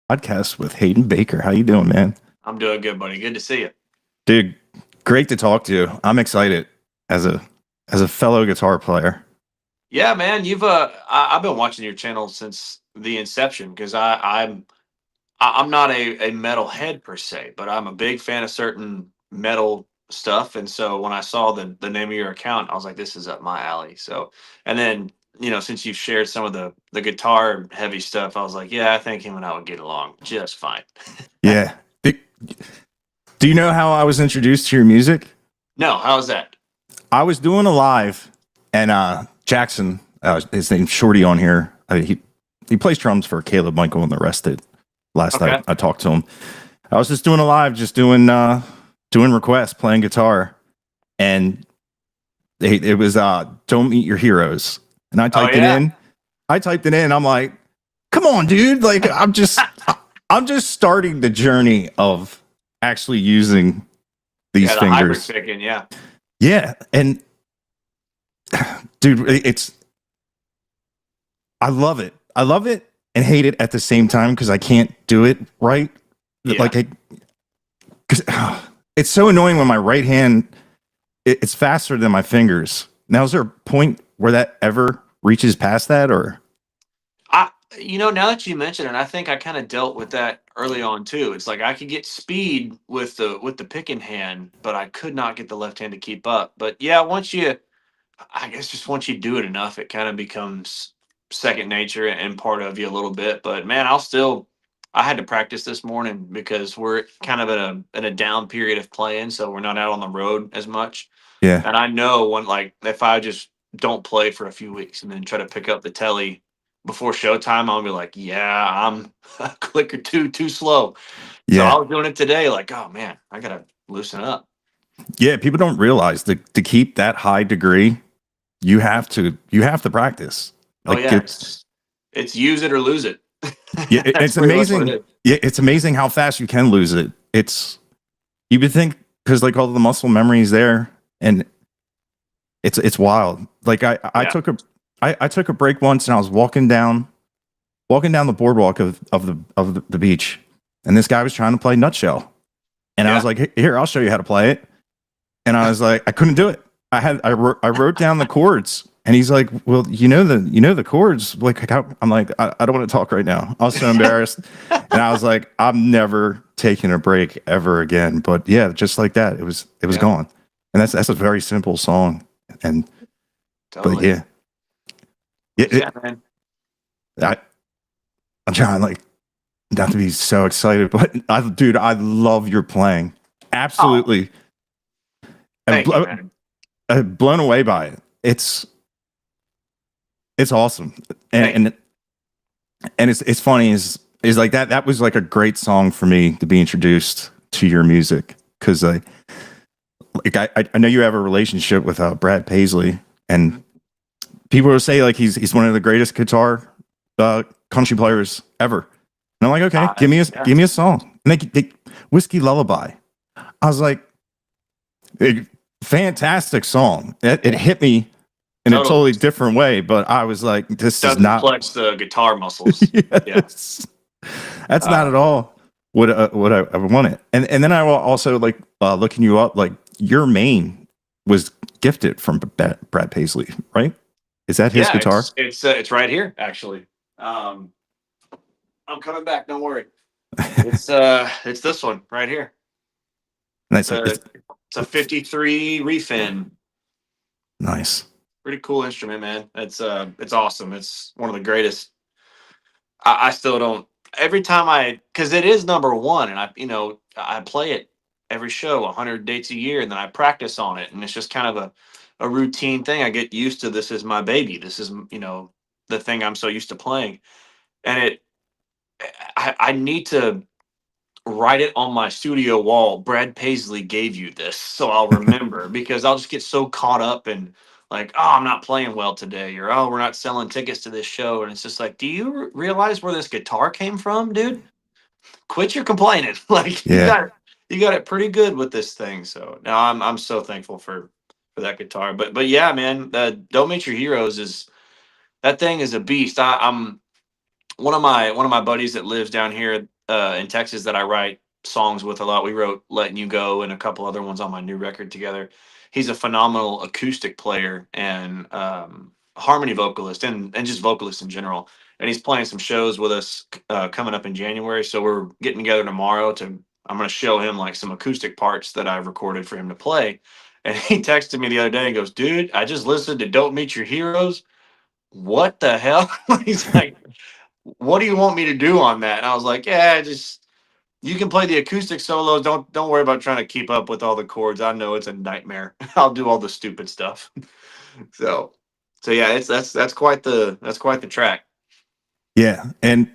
podcast with Hayden Baker. How you doing, man? I'm doing good, buddy. Good to see you. Dude, great to talk to you. I'm excited as a fellow guitar player. Yeah, man. I've been watching your channel since the inception because I'm not a metal head per se, but I'm a big fan of certain metal stuff. And so when I saw the name of your account, I was like, this is up my alley. So, and then since you've shared some of the guitar heavy stuff, I was like, yeah, I think him and I would get along just fine. Yeah. Do you know how I was introduced to your music? No, how's that? I was doing a live, and Jackson, his name's Shorty on here. He plays drums for Caleb, Michael, and the rest. That last Okay. night I talked to him. I was just doing a live, just doing requests, playing guitar, and it was "Don't Meet Your Heroes," and I Oh typed it yeah. in. I'm like, come on, dude! Like I'm just starting the journey of actually using these Yeah, the hybrid fingers. picking, yeah. Yeah, and dude, it's I love it. I love it and hate it at the same time because I can't do it right. Yeah. Like, because it's so annoying when my right hand it's faster than my fingers. Now, is there a point where that ever reaches past that, or Now that you mention it, I think I kind of dealt with that early on too. It's like I could get speed with the picking hand, but I could not get the left hand to keep up. But yeah, I guess just once you do it enough, it kind of becomes second nature and part of you a little bit. But man, I had to practice this morning because we're kind of in a down period of playing, so we're not out on the road as much. yeah, And I know when like if I just don't play for a few weeks and then try to pick up the telly before showtime, I'll be like, yeah, I'm a click or two too slow. So I yeah, was doing it today, like, oh man, I gotta loosen up. yeah? People don't realize that to keep that high degree, you have to practice. Oh Like yeah, it's it's use it or lose it. yeah, That's it's pretty much what amazing. it is. Yeah, it's amazing how fast you can lose it. It's you would think because like all the muscle memory is there, and it's wild. Like Yeah. I took a break once, and I was walking down the boardwalk of the beach, and this guy was trying to play Nutshell, and I was Yeah. like, Here, I'll show you how to play it." And I was like, I couldn't do it. I wrote down the chords, and he's like, "Well, you know the chords." Like, I'm like, I don't want to talk right now. I was so embarrassed, and I was like, I'm never taking a break ever again. But yeah, just like that, it was Yeah. gone. And that's a very simple song, and but Totally. yeah, yeah. Yeah, man. I, I'm trying like not to be so excited, but dude, I love your playing. Oh, Absolutely, I'm thank you, man. blown away by it. It's awesome, and Thank you. and and it's funny is like that was like a great song for me to be introduced to your music because I know you have a relationship with Brad Paisley, and people will say like he's one of the greatest guitar country players ever. And I'm like, okay, Uh, yeah, give me a song. And they Whiskey Lullaby. I was like, fantastic song. It hit me in a totally. totally different way, but I was like, this is Doesn't not. flex the guitar muscles. Yeah. Yes, that's not Uh, at all what I wanted. And then I will also like looking you up. Like your main was gifted from Brad Paisley, right? Is that his yeah, guitar? it's right here actually. Um, I'm coming back. Don't worry. It's this one right here. Nice. It's a it's a '53 Refin. Nice. Pretty cool instrument, man. It's awesome. It's one of the greatest. I still don't every time because it is number one, and I play it every show 100 dates a year, and then I practice on it, and it's just kind of a routine thing. I get used to this is my baby. This is the thing I'm so used to playing, and I need to write it on my studio wall. Brad Paisley gave you this, so I'll remember because I'll just get so caught up in like, oh, I'm not playing well today, or oh, we're not selling tickets to this show, and it's just like, do you realize where this guitar came from, dude? Quit your complaining. Like Yeah. you got it pretty good with this thing. So now I'm so thankful for that guitar. But yeah, man, Don't Meet Your Heroes is that thing is a beast. I'm one of my buddies that lives down here. in Texas that I write songs with a lot. We wrote "Letting You Go" and a couple other ones on my new record together. He's a phenomenal acoustic player and harmony vocalist and just vocalist in general. And he's playing some shows with us coming up in January. So we're getting together tomorrow to. I'm going to show him like some acoustic parts that I've recorded for him to play. And he texted me the other day and goes, "Dude, I just listened to Don't Meet Your Heroes. What the hell?" He's like, "What do you want me to do on that?" And I was like, "Yeah, just you can play the acoustic solos. Don't worry about trying to keep up with all the chords. I know it's a nightmare. I'll do all the stupid stuff." So so yeah, it's that's quite the track. Yeah, and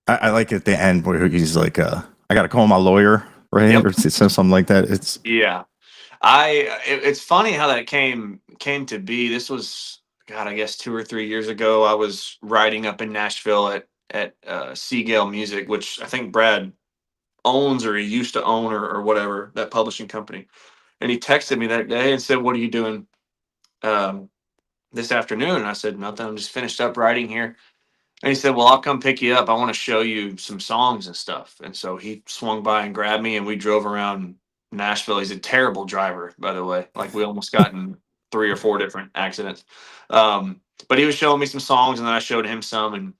I like at the end where he's like, "I got to call my lawyer," right, Yep. or something like that. It's Yeah. It's funny how that came to be. This was God, I guess 2 or 3 years ago. I was writing up in Nashville at Seagale Music, which I think Brad owns or he used to own or whatever, that publishing company. And he texted me that day and said, "What are you doing um, this afternoon?" And I said, "Nothing. I'm just finished up writing here." And he said, "Well, I'll come pick you up. I want to show you some songs and stuff." And so he swung by and grabbed me, and we drove around Nashville. He's a terrible driver, by the way. Like we almost got in 3 or 4 different accidents. But he was showing me some songs, and then I showed him some, and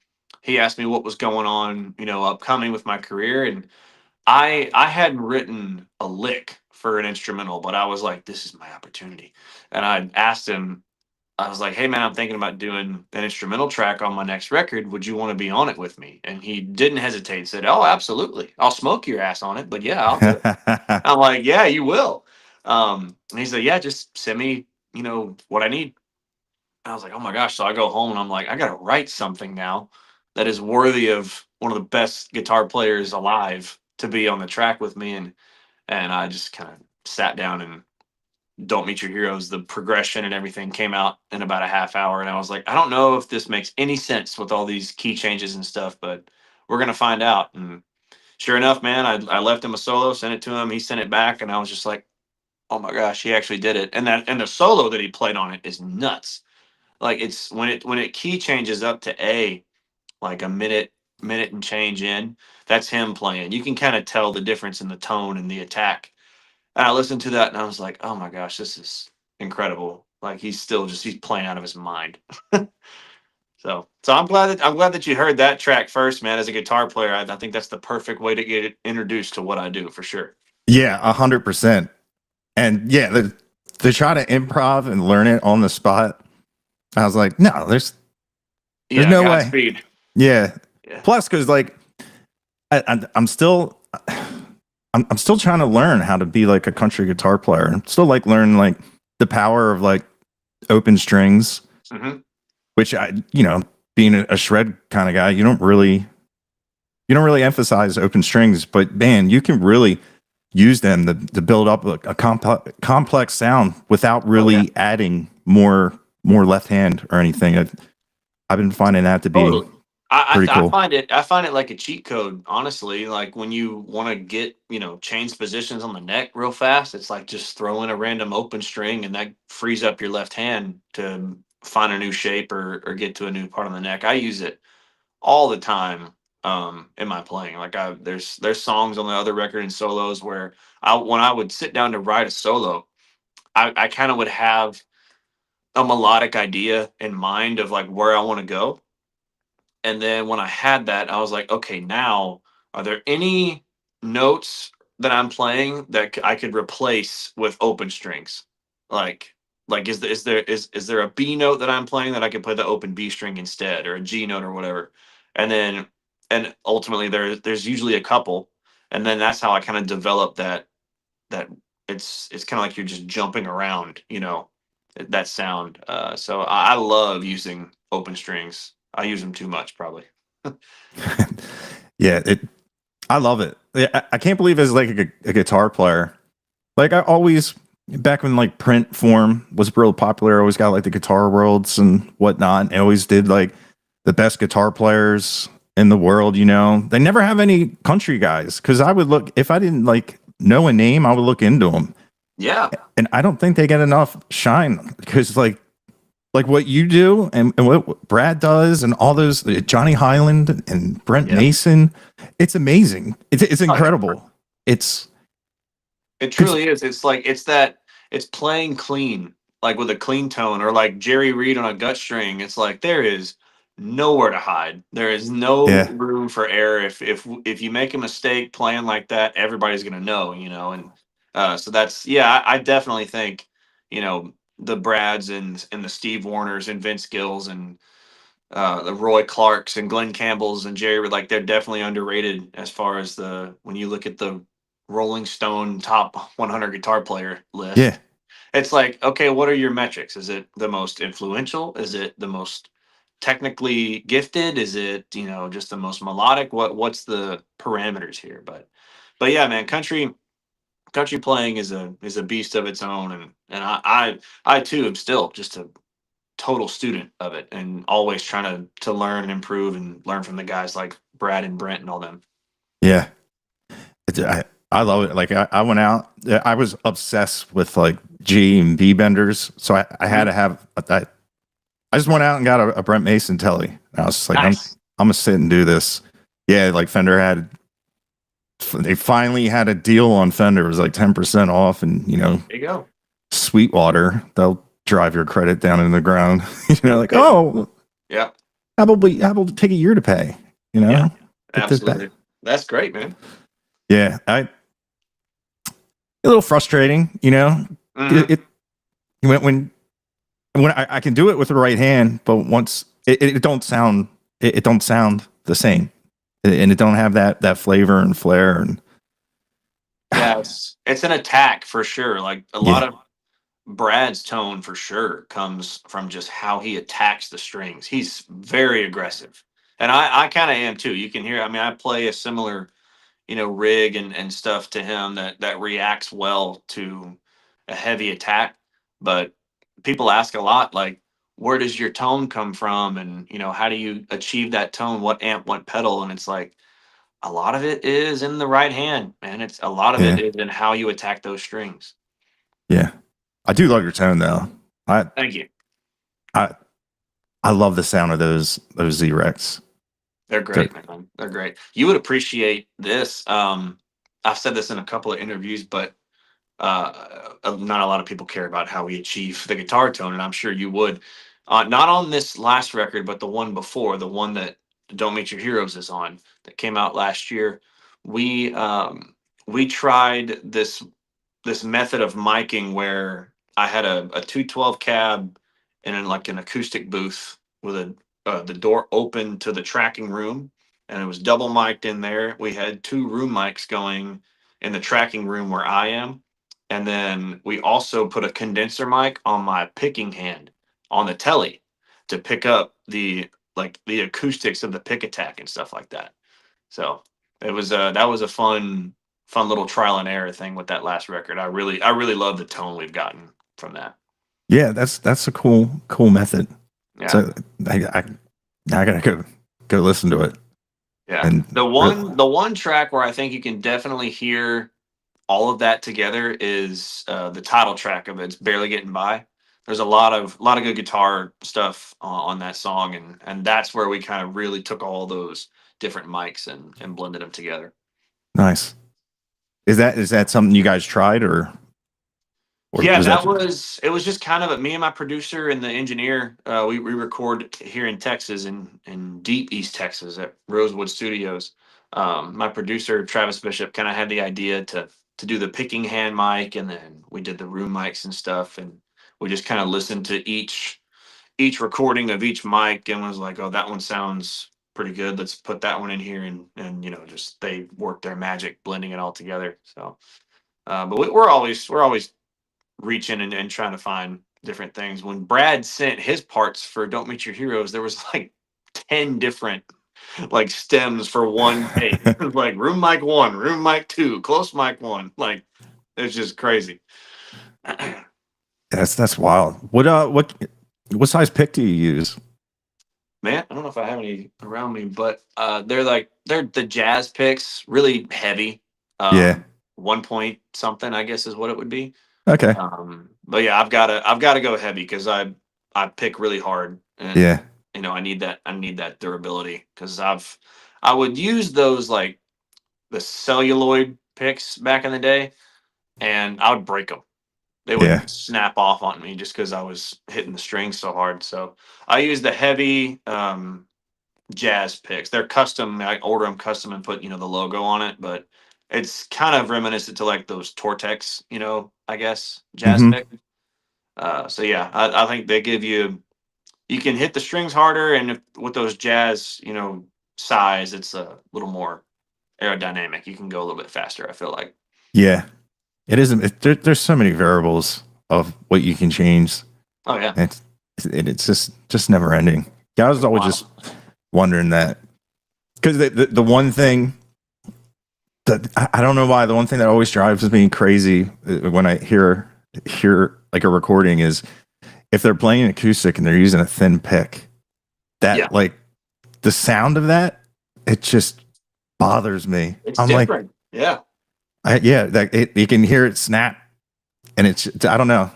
he asked me what was going on, upcoming with my career. And I hadn't written a lick for an instrumental, but I was like, this is my opportunity. And I asked him, I was like, "Hey man, I'm thinking about doing an instrumental track on my next record. Would you want to be on it with me?" And he didn't hesitate, said, "Oh, absolutely. I'll smoke your ass on it, but yeah, I'll do it." I'm like, "Yeah, you will." And he said, "Yeah, just send me, what I need." I was like, "Oh my gosh." So I go home and I'm like, I gotta write something now that is worthy of one of the best guitar players alive to be on the track with me. And I just kind of sat down and Don't Meet Your Heroes, the progression and everything came out in about a half hour. And I was like, I don't know if this makes any sense with all these key changes and stuff, but we're going to find out. And sure enough, man, I left him a solo, sent it to him. He sent it back. And I was just like, oh my gosh, he actually did it. And the solo that he played on it is nuts. Like it's when it key changes up to A, like a minute and change in, that's him playing. You can kind of tell the difference in the tone and the attack. And I listened to that and I was like, "Oh my gosh, this is incredible." Like he's playing out of his mind. So I'm glad that you heard that track first, man. As a guitar player, I think that's the perfect way to get introduced to what I do for sure. yeah, 100%. And yeah, to try to improv and learn it on the spot, I was like, no, there's Yeah, no way. Godspeed. Yeah. Yeah. Plus, because like I'm still I'm still trying to learn how to be like a country guitar player. I'm still like learning like the power of like open strings, Hmm. which being a shred kind of guy, you don't really emphasize open strings, but man, you can really use them to build up a complex sound without Oh yeah. really adding more left hand or anything. I've been finding that to be Totally. pretty cool. I find it like a cheat code, honestly. Like when you want to get, change positions on the neck real fast, it's like just throw in a random open string and that frees up your left hand to find a new shape or get to a new part on the neck. I use it all the time in my playing. Like there's songs on the other record and solos where when I would sit down to write a solo, I kind of would have a melodic idea in mind of like where I want to go. And then when I had that, I was like, okay, now are there any notes that I'm playing that I could replace with open strings? Like, is there a B note that I'm playing that I could play the open B string instead, or a G note or whatever? And ultimately there's usually a couple, and then that's how I kind of develop that it's kind of like you're just jumping around, that sound. So I love using open strings. I use them too much, probably. Yeah, I love it. Yeah, I can't believe as like a guitar player, like I always back when like print form was real popular, I always got like the Guitar Worlds and whatnot. I always did like the best guitar players in the world. They never have any country guys because I would look if I didn't like know a name, I would look into them, Yeah. and I don't think they get enough shine because like like what you do and what Brad does and all those Johnny Highland and Brent Yeah. Mason, it's amazing. It's Oh, yeah. incredible. It's It because truly is. It's like it's playing clean, like with a clean tone, or like Jerry Reed on a gut string. It's like there is nowhere to hide. There is no yeah, room for error. If you make a mistake playing like that, everybody's gonna know, and so that's yeah. I definitely think the Brads and the Steve Warners and Vince Gills and the Roy Clarks and Glenn Campbells and Jerry, like they're definitely underrated as far as when you look at the Rolling Stone top 100 guitar player list. yeah, It's like, okay, what are your metrics? Is it the most influential? Is it the most technically gifted? Is it just the most melodic? What's the parameters here? But yeah, man, country playing is a beast of its own, and I too am still just a total student of it and always trying to learn and improve and learn from the guys like Brad and Brent and all them. yeah. I love it. Like I went out. I was obsessed with like G and B benders, so I had to Mhm. have. I just went out and got a Brent Mason telly. I was just like, Nice. I'm gonna sit and do this. Yeah, like Fender had. They finally had a deal on Fender. It was like 10% off, and There you go. Sweetwater, they'll drive your credit down in the ground. Like, Yeah. oh, Yeah. how about take a year to pay? Yeah. Get this back. Absolutely. That's great, man. Yeah, a little frustrating. Hmm. It when I can do it with the right hand, but once it don't sound it don't sound the same, and it don't have that flavor and flair and Yeah, it's an attack for sure. Like a lot yeah, of Brad's tone for sure comes from just how he attacks the strings. He's very aggressive. And I kind of am too. You can hear, I mean, I play a similar rig and stuff to him that reacts well to a heavy attack. But people ask a lot, like, where does your tone come from? And, how do you achieve that tone? What amp, what pedal? And it's like, a lot of it is in the right hand, man. It's a lot of it yeah, is in how you attack those strings. yeah. I do love your tone though. I Thank you. I I love the sound of those Z Rex. They're great, man. They're great. You would appreciate this. I've said this in a couple of interviews, but not a lot of people care about how we achieve the guitar tone, and I'm sure you would. Not on this last record, but the one before, the one that "Don't Meet Your Heroes" is on, that came out last year. We we tried this method of miking where I had a 212 cab and in like an acoustic booth with the door open to the tracking room, and it was double mic'd in there. We had two room mics going in the tracking room where I am, and then we also put a condenser mic on my picking hand on the telly to pick up the acoustics of the pick attack and stuff like that. So that was a fun little trial and error thing with that last record. I really love the tone we've gotten from that. Yeah, that's a cool method. Yeah. So I gotta go listen to it Yeah. and The one track where I think you can definitely hear all of that together is the title track of It's Barely Getting By. There's a lot of good guitar stuff on that song, and that's where we kind of really took all those different mics and blended them together. nice. Is that something you guys tried or Yeah, was that it was just kind of me and my producer and the engineer. We record here in Texas, in deep East Texas at Rosewood Studios. My producer Travis Bishop kind of had the idea to do the picking hand mic, and then we did the room mics and stuff, and we just kind of listened to each recording of each mic and was like, oh, that one sounds pretty good. Let's put that one in here, and just they work their magic blending it all together. So, but we're always reaching and trying to find different things. When Brad sent his parts for "Don't Meet Your Heroes," there was like 10 different like stems for one take. It was like room mic one, room mic two, close mic one. Like it's just crazy. that's wild. What size pick do you use? Man, I don't know if I have any around me, but they're the jazz picks, really heavy. Yeah. 1 point something, I guess is what it would be. Okay. But yeah, I've gotta go heavy because I pick really hard, and Yeah. I need that durability because I would use those like the celluloid picks back in the day, and I would break them. They Yeah. would snap off on me just because I was hitting the strings so hard. So I use the heavy jazz picks. They're custom. I order them custom and put the logo on it, but it's kind of reminiscent to like those Tortex, I guess jazz Hmm. pick. So yeah, I think they give you can hit the strings harder, and with those jazz, size, it's a little more aerodynamic. You can go a little bit faster. I feel like. Yeah. It isn't. There's so many variables of what you can change. Oh yeah, And it's just never ending. Yeah, I was it's always wild. just wondering that because the one thing that I don't know why the one thing that always drives me crazy when I hear like a recording is if they're playing acoustic and they're using a thin pick. Yeah, That like the sound of that, it just bothers me. it's I'm like, different. Yeah, yeah, that you can hear it snap, and it's I don't know,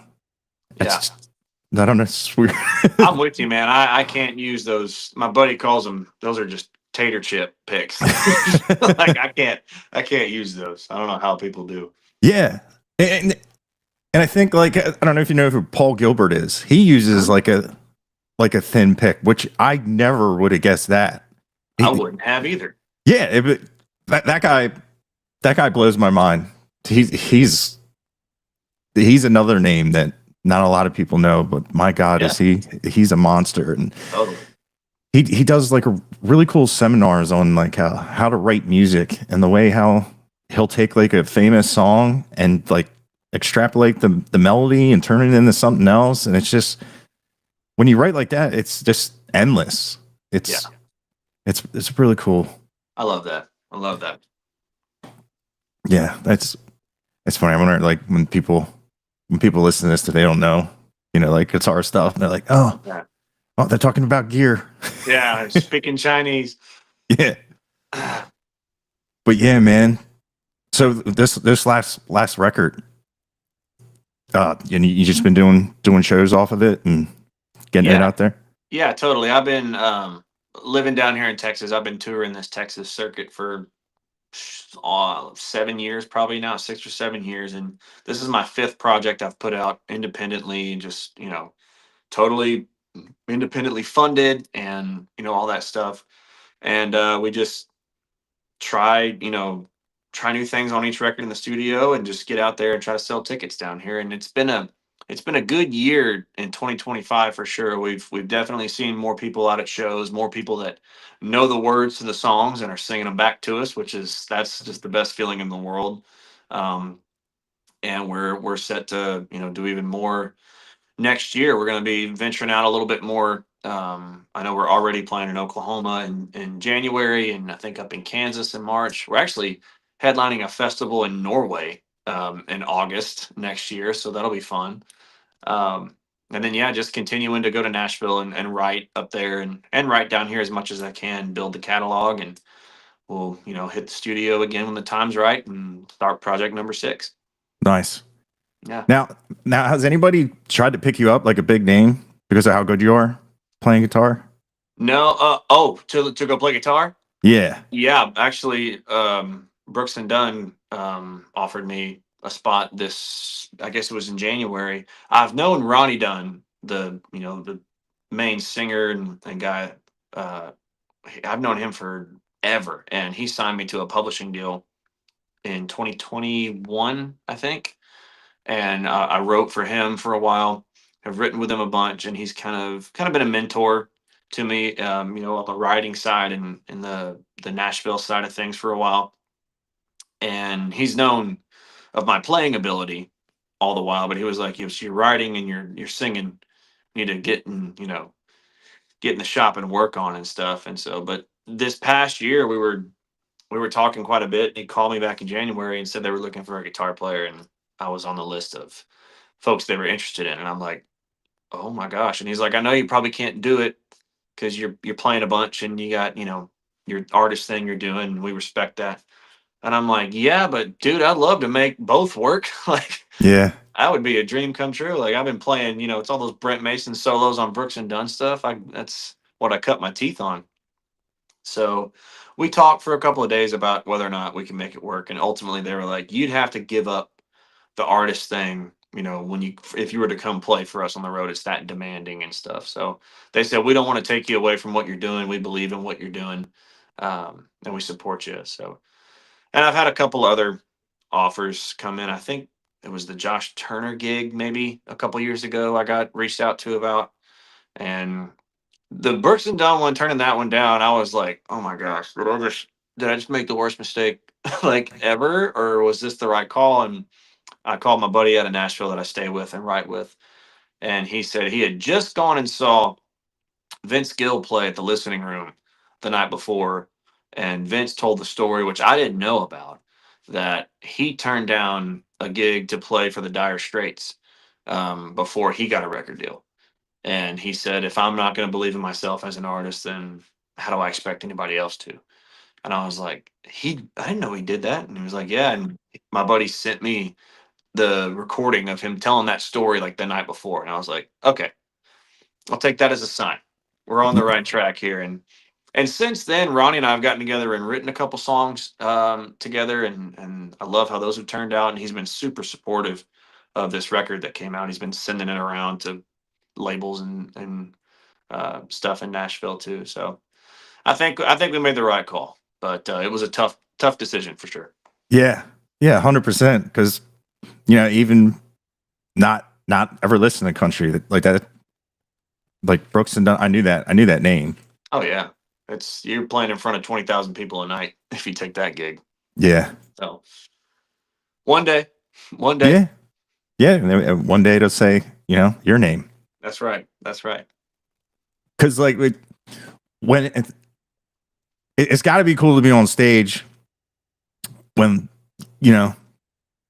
yeah. it's I don't know, it's weird. I'm with you, man. I can't use those. My buddy calls them. Those are just tater chip picks. Like I can't use those. I don't know how people do. Yeah, and I think like I don't know if you know who Paul Gilbert is. He uses Huh? like a thin pick, which I never would have guessed that. I He, wouldn't have either. yeah, that guy blows my mind. He's another name that not a lot of people know, but my God, Yeah, is he's a monster. And totally. he does like a really cool seminars on like how to write music and the way how he'll take like a famous song and like extrapolate the melody and turn it into something else. And it's just when you write like that, it's just endless. Yeah, It's really cool. I love that. I love that. Yeah, it's funny. I wonder like when people listen to this that they don't know, like guitar stuff, and they're like, Yeah, oh, they're talking about gear. yeah. Speaking Chinese. Yeah. But yeah, man. So this last record, and you just been doing shows off of it and getting it Yeah, out there. yeah, totally. I've been living down here in Texas. I've been touring this Texas circuit for 7 years, probably now 6 or 7 years, and this is my fifth project I've put out independently, just totally independently funded, and all that stuff. And we just try try new things on each record in the studio, and just get out there and try to sell tickets down here. And it's been a good year in 2025 for sure. We've definitely seen more people out at shows, more people that know the words to the songs and are singing them back to us, which is that's just the best feeling in the world. um, and we're set to do even more next year. We're going to be venturing out a little bit more. I know we're already playing in Oklahoma in January, and I think up in Kansas in March. We're actually headlining a festival in Norway in August next year, so that'll be fun. And then yeah, just continuing to go to Nashville and write up there, and write down here as much as I can, build the catalog, and we'll hit the studio again when the time's right and start project number 6. Nice. Yeah. Now, has anybody tried to pick you up like a big name because of how good you are playing guitar? No. Oh, to go play guitar. Yeah. Yeah, actually, Brooks and Dunn offered me a spot this. I guess it was in January. I've known Ronnie Dunn, the main singer and guy. Uh, I've known him forever, and he signed me to a publishing deal in 2021, I think. And I wrote for him for a while. Have written with him a bunch, and he's kind of been a mentor to me, on the writing side and the Nashville side of things for a while. And he's known of my playing ability all the while, but he was like, "You're writing and you're singing. You need to get in the shop and work on and stuff." And so, but this past year we were talking quite a bit. And he called me back in January and said they were looking for a guitar player, and I was on the list of folks they were interested in. And I'm like, "Oh my gosh!" And he's like, "I know you probably can't do it because you're playing a bunch and you got your artist thing you're doing. And we respect that." And I'm like, yeah, but dude, I'd love to make both work. Like, Yeah. that would be a dream come true. Like, I've been playing, it's all those Brent Mason solos on Brooks and Dunn stuff. That's what I cut my teeth on. So we talked for a couple of days about whether or not we can make it work. And ultimately they were like, you'd have to give up the artist thing, when if you were to come play for us on the road, it's that demanding and stuff. So they said, we don't want to take you away from what you're doing. We believe in what you're doing. And we support you. So, and I've had a couple other offers come in. I think it was the Josh Turner gig maybe a couple years ago I got reached out to about. And the Brooks and Dunn one, turning that one down, I was like, oh my gosh, did I just make the worst mistake like ever? Or was this the right call? And I called my buddy out of Nashville that I stay with and write with. And he said he had just gone and saw Vince Gill play at the listening room the night before. And Vince told the story, which I didn't know about, that he turned down a gig to play for the Dire Straits before he got a record deal. And he said, if I'm not going to believe in myself as an artist, then how do I expect anybody else to? And I was like, I didn't know he did that. And he was like, yeah. And my buddy sent me the recording of him telling that story like the night before. And I was like, okay, I'll take that as a sign. We're on the right track here. And since then, Ronnie and I have gotten together and written a couple songs together, and I love how those have turned out. And he's been super supportive of this record that came out. He's been sending it around to labels and stuff in Nashville too. So I think we made the right call, but it was a tough decision for sure. Yeah. Yeah. 100%. Because, even not ever listen to country like that, like Brooks and Dunn, I knew that name. Oh yeah, you're playing in front of 20,000 people a night if you take that gig. Yeah. So one day. Yeah. Yeah. And then one day it'll say, your name. That's right. Because like when it's got to be cool to be on stage when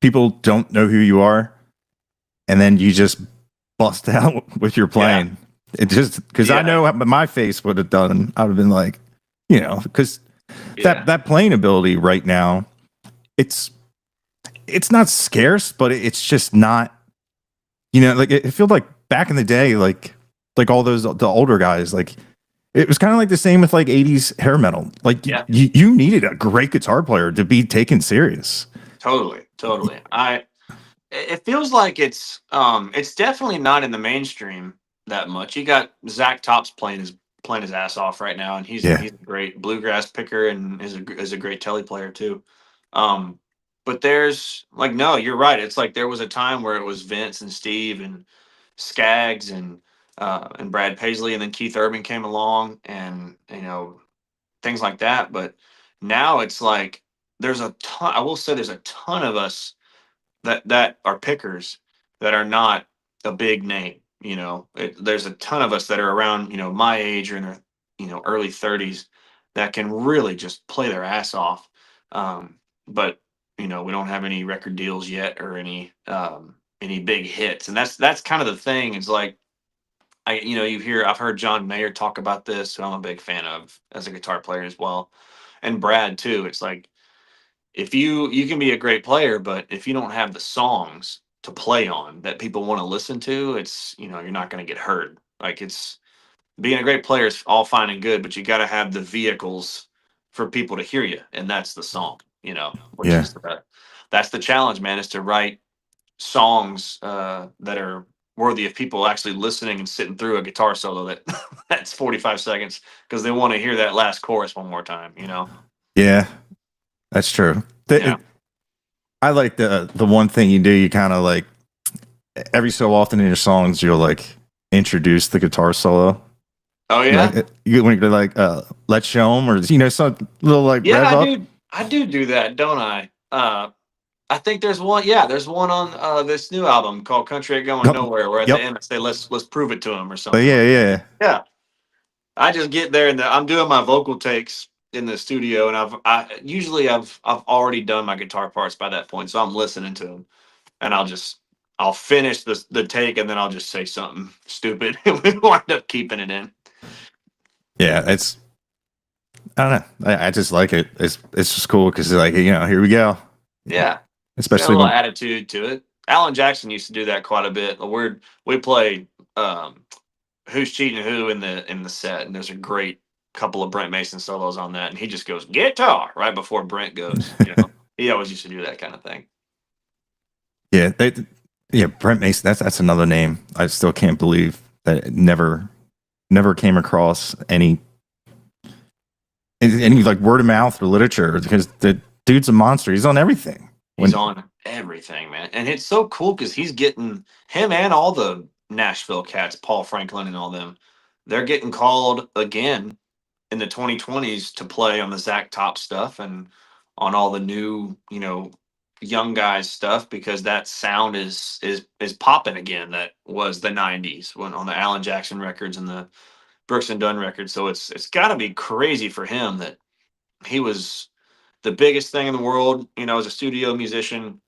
people don't know who you are, and then you just bust out with your playing. It just because I know what my face would have done. I would have been like, because that playing ability right now, it's not scarce, but it's just not. Like it feels like back in the day, like all those the older guys, like it was kind of like the same with like 80s hair metal. Like you needed a great guitar player to be taken serious. Totally. It feels like it's definitely not in the mainstream that much. You got Zach Tops playing his ass off right now, and he's a great bluegrass picker and is a great telly player too. But there's like, no, you're right. It's like there was a time where it was Vince and Steve and Skaggs and Brad Paisley, and then Keith Urban came along, and things like that. But now it's like there's a ton. I will say there's a ton of us that are pickers that are not a big name. There's a ton of us that are around my age or in their early 30s that can really just play their ass off. But we don't have any record deals yet or any big hits, and that's kind of the thing. It's like I've heard John Mayer talk about this, who I'm a big fan of as a guitar player as well, and Brad too. It's like if you can be a great player, but if you don't have the songs to play on that people want to listen to, it's you're not going to get heard. Like, it's being a great player is all fine and good, but you got to have the vehicles for people to hear you, and that's the song. Which is that's the challenge, man, is to write songs that are worthy of people actually listening and sitting through a guitar solo that's 45 seconds because they want to hear that last chorus one more time. Yeah, that's true. I like the one thing you do. You kind of like every so often in your songs, you'll like introduce the guitar solo. Oh yeah, when you're like, let's show them, or some little like I do that, don't I? I think there's one. Yeah, there's one on this new album called "Country Ain't Going Nowhere," where at the end I say, "Let's prove it to him" or something. Yeah. I just get there and I'm doing my vocal takes in the studio, and I've already done my guitar parts by that point, so I'm listening to them, and I'll finish the take, and then I'll just say something stupid, and we wind up keeping it in. Yeah, I don't know. I just like it. It's just cool because like here we go. Yeah, it's got a Especially little when attitude to it. Alan Jackson used to do that quite a bit. We play Who's Cheating Who in the set, and there's a great couple of Brent Mason solos on that, and he just goes guitar right before Brent goes. He always used to do that kind of thing. yeah, yeah, Brent Mason. That's another name. I still can't believe that it never came across any like word of mouth or literature because the dude's a monster. He's on everything. He's on everything, man, and it's so cool because he's getting him and all the Nashville cats, Paul Franklin and all them. They're getting called again in the 2020s to play on the Zach Top stuff and on all the new, young guys stuff because that sound is popping again. That was the 90s when on the Alan Jackson records and the Brooks and Dunn records. So it's got to be crazy for him that he was the biggest thing in the world, as a studio musician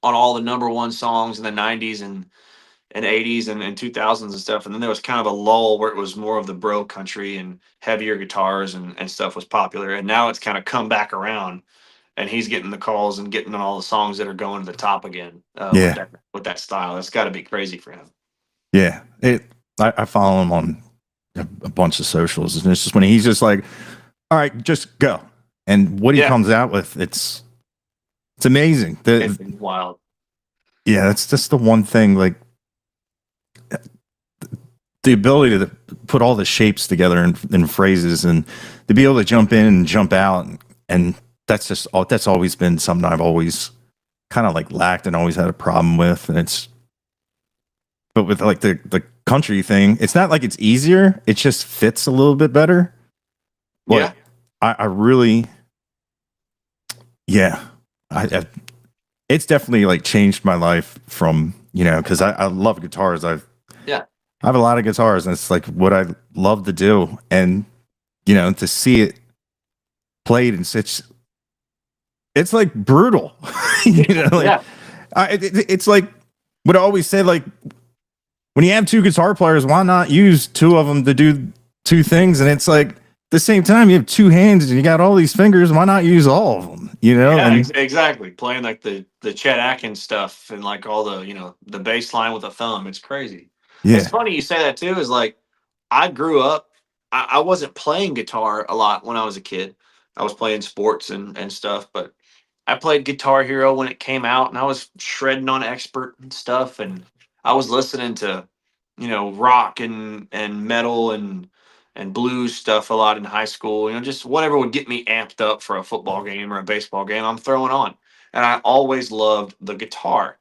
on all the number one songs in the 90s and 80s and 2000s and stuff. And then there was kind of a lull where it was more of the bro country and heavier guitars and stuff was popular. And now it's kind of come back around and he's getting the calls and getting on all the songs that are going to the top again Yeah, with that style. That's got to be crazy for him. yeah. I follow him on a bunch of socials, and it's just when he's just like, all right, just go. And what he comes out with, it's amazing. It's wild. Yeah, that's just the one thing. Like the ability to put all the shapes together in phrases and to be able to jump in and jump out, and that's always been something I've always kind of like lacked and always had a problem with. And but with like the country thing, it's not like it's easier. It just fits a little bit better. But I really, yeah, it's definitely like changed my life from, because I love guitars. I have a lot of guitars and it's like what I love to do. And, to see it played in such, it's like brutal, it's like what I always say, like when you have two guitar players, why not use two of them to do two things? And it's like, at the same time, you have two hands and you got all these fingers. Why not use all of them? Exactly. Playing like the Chet Atkins stuff and like all the the bass line with a thumb. It's crazy. Yeah. It's funny you say that too. Is like I grew up. I wasn't playing guitar a lot when I was a kid. I was playing sports and stuff, but I played Guitar Hero when it came out, and I was shredding on Expert and stuff, and I was listening to rock and metal and blues stuff a lot in high school. Just whatever would get me amped up for a football game or a baseball game, I'm throwing on. And I always loved the guitar.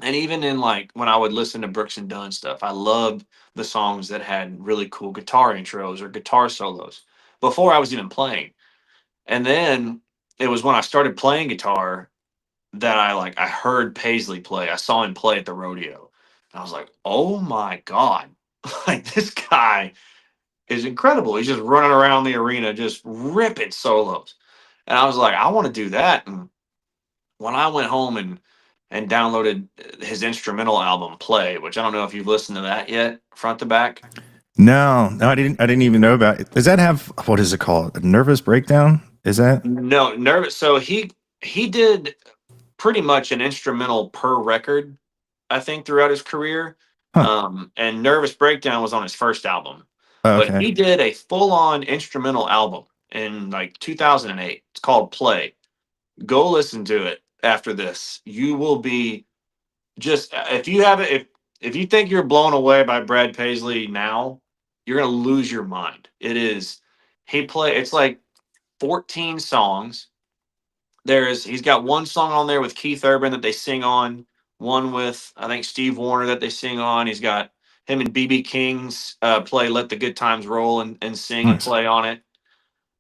And even in like when I would listen to Brooks and Dunn stuff, I loved the songs that had really cool guitar intros or guitar solos before I was even playing. And then it was when I started playing guitar that I heard Paisley play. I saw him play at the rodeo. And I was like, "Oh my god." Like this guy is incredible. He's just running around the arena, just ripping solos. And I was like, I want to do that. And when I went home and downloaded his instrumental album, Play, which I don't know if you've listened to that yet, front to back. No, I didn't even know about it. Does that have, what is it called? A nervous breakdown? Is that? No, nervous. So he did pretty much an instrumental per record, I think, throughout his career. And Nervous Breakdown was on his first album. Oh, But okay. he did a full-on instrumental album in like 2008. It's called Play. Go listen to it after this. You will be just if you have it if you think you're blown away by Brad Paisley now, you're gonna lose your mind. It's like 14 songs. He's got one song on there with Keith Urban that they sing on, one with I think Steve Wariner that they sing on. He's got him and BB King's play Let the Good Times Roll and sing and Nice. play on it.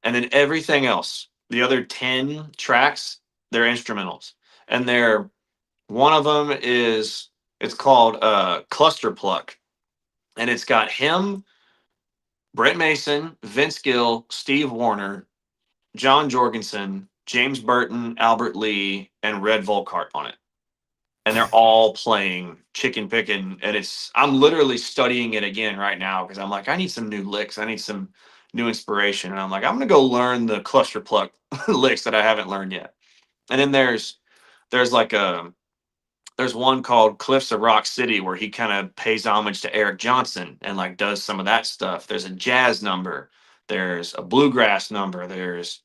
And then everything else, the other 10 tracks, they're instrumentals. And one of them it's called Cluster Pluck. And it's got him, Brent Mason, Vince Gill, Steve Wariner, John Jorgensen, James Burton, Albert Lee, and Red Volkart on it. And they're all playing chicken picking. And I'm literally studying it again right now because I'm like, I need some new licks. I need some new inspiration, and I'm like, I'm gonna go learn the cluster pluck licks that I haven't learned yet. And then there's like a there's one called Cliffs of Rock City where he kind of pays homage to Eric Johnson and like does some of that stuff. There's a jazz number, there's a bluegrass number, there's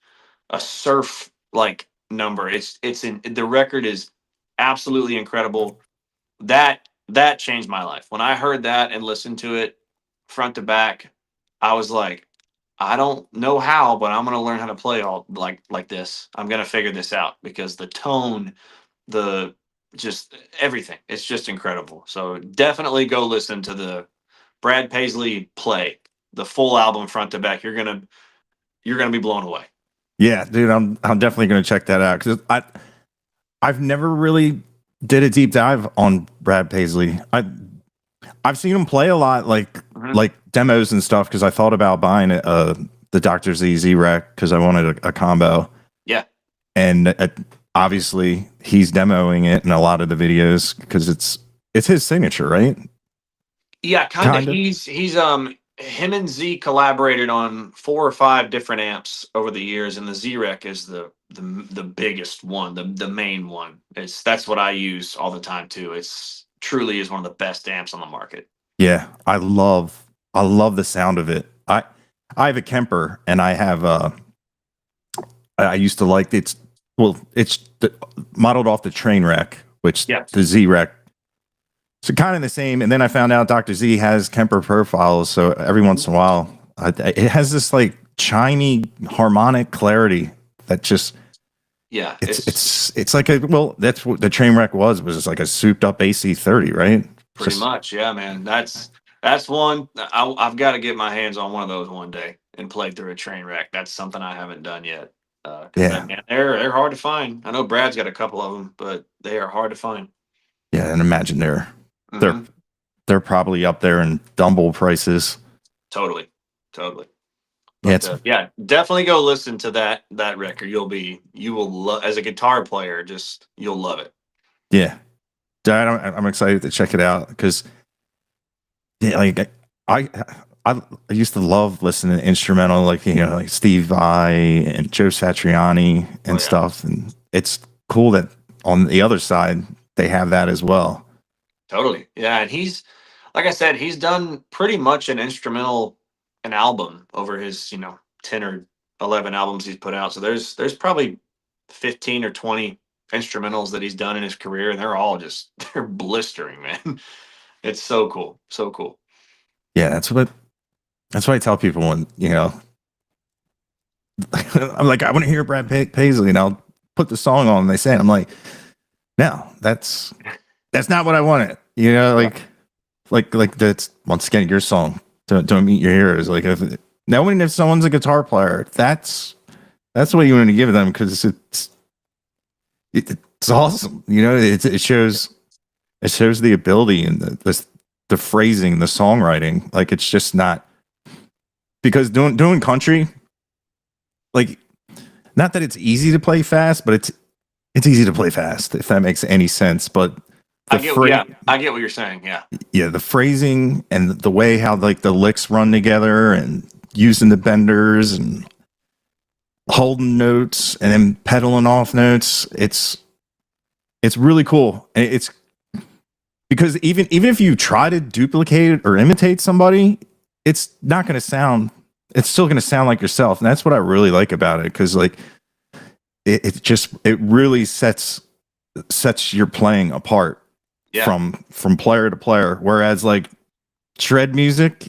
a surf like number. It's in the record is absolutely incredible. That changed my life. When I heard that and listened to it front to back, I was like, I don't know how, but I'm gonna learn how to play all like this. I'm gonna figure this out because the tone, the just everything, it's just incredible. So definitely go listen to the Brad Paisley play, the full album front to back. You're gonna be blown away. Yeah, dude, I'm definitely gonna check that out because I've never really did a deep dive on Brad Paisley. I've seen him play a lot, like demos and stuff, because I thought about buying the Dr. Z rec because I wanted a combo. Yeah, and obviously he's demoing it in a lot of the videos because it's his signature, right? yeah, kind of. He's him and Z collaborated on 4 or 5 different amps over the years, and the Z rec is the biggest one, the main one. That's what I use all the time too. It's truly is one of the best amps on the market. Yeah, I love the sound of it. I have a Kemper, and I have I used to like it's modeled off the train wreck, which the Z wreck. So kind of the same. And then I found out Dr. Z has Kemper profiles, so every once in a while it has this like chiny harmonic clarity that just it's like that's what the train wreck was just like a souped up AC30, right? Pretty much, yeah, man. That's one I've got to get my hands on one of those one day and play through a train wreck. That's something I haven't done yet. Man, they're hard to find. I know Brad's got a couple of them, but they are hard to find. Yeah, and imagine they're probably up there in Dumble prices. Totally. But, yeah, definitely go listen to that record. You will love, as a guitar player, you'll love it. Yeah, I'm excited to check it out because like I used to love listening to instrumental, like like Steve Vai and Joe Satriani and stuff, and it's cool that on the other side they have that as well. Totally, yeah, and he's like I said, he's done pretty much an album over his 10 or 11 albums he's put out. So there's probably 15 or 20 instrumentals that he's done in his career, and they're all they're blistering, man. It's so cool, so cool. Yeah, that's what I tell people when I'm like, I want to hear Brad Paisley, and I'll put the song on, and they say it. I'm like, no, that's not what I wanted. Like that's once again your song. Don't meet your heroes. Like if someone's a guitar player, that's what you want to give them because it's awesome. It shows the ability and the phrasing, the songwriting. Like it's just not because doing country, like not that it's easy to play fast, but it's easy to play fast if that makes any sense. But I get what you're saying. Yeah, the phrasing and the way how like the licks run together and using the benders and holding notes and then pedaling off notes. It's really cool. And it's because even if you try to duplicate or imitate somebody, it's not going to sound. It's still going to sound like yourself, and that's what I really like about it. Because like it really sets your playing apart from player to player. Whereas like shred music,